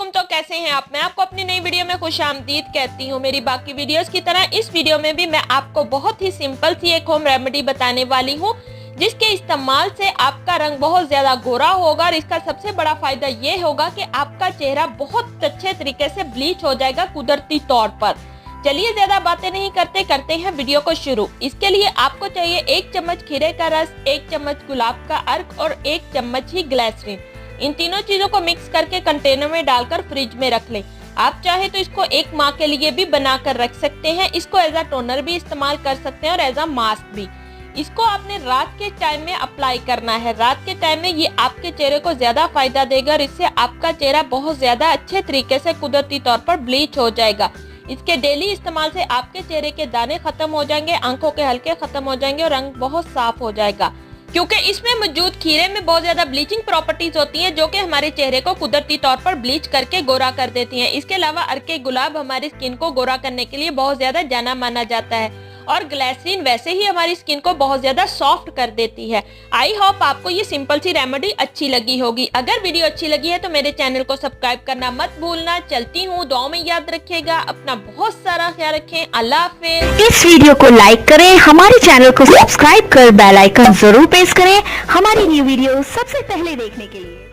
वालेकुम। तो कैसे हैं आप? मैं आपको अपनी नई वीडियो में खुशामदीद कहती हूँ। मेरी बाकी वीडियोस की तरह इस वीडियो में भी मैं आपको बहुत ही सिंपल सी एक होम रेमेडी बताने वाली हूँ, जिसके इस्तेमाल से आपका रंग बहुत ज्यादा गोरा होगा। और इसका सबसे बड़ा फायदा ये होगा कि आपका चेहरा बहुत अच्छे तरीके से ब्लीच हो जाएगा कुदरती तौर पर। चलिए ज्यादा बातें नहीं करते हैं वीडियो को शुरू। इसके लिए आपको चाहिए 1 चम्मच खीरे का रस, 1 चम्मच गुलाब का अर्क और 1 चम्मच ही ग्लिसरीन। इन तीनों चीजों को मिक्स करके कंटेनर में डालकर फ्रिज में रख लें। आप चाहे तो इसको 1 माह के लिए भी बना कर रख सकते हैं। इसको एज अ टोनर भी इस्तेमाल कर सकते हैं और एज अ मास्क भी। इसको आपने रात के टाइम में अप्लाई करना है। रात के टाइम में ये आपके चेहरे को ज्यादा फायदा देगा और इससे आपका चेहरा बहुत ज्यादा अच्छे तरीके से कुदरती तौर पर ब्लीच हो जाएगा। इसके डेली इस्तेमाल से आपके चेहरे के दाने खत्म हो जाएंगे, आंखों के हल्के खत्म हो जाएंगे और रंग बहुत साफ हो जाएगा, क्योंकि इसमें मौजूद खीरे में बहुत ज्यादा ब्लीचिंग प्रॉपर्टीज होती हैं जो कि हमारे चेहरे को कुदरती तौर पर ब्लीच करके गोरा कर देती हैं। इसके अलावा अर्के गुलाब हमारी स्किन को गोरा करने के लिए बहुत ज्यादा जाना माना जाता है और ग्लिसरीन वैसे ही हमारी स्किन को बहुत ज्यादा सॉफ्ट कर देती है। आई होप आपको ये सिंपल सी रेमेडी अच्छी लगी होगी। अगर वीडियो अच्छी लगी है तो मेरे चैनल को सब्सक्राइब करना मत भूलना। चलती हूँ, दुआओं में याद रखिएगा, अपना बहुत सारा ख्याल रखें। अल्लाह हाफिज। इस वीडियो को लाइक करें, हमारे चैनल को सब्सक्राइब कर बेल आइकन जरूर प्रेस करें हमारी न्यू वीडियो सबसे पहले देखने के लिए।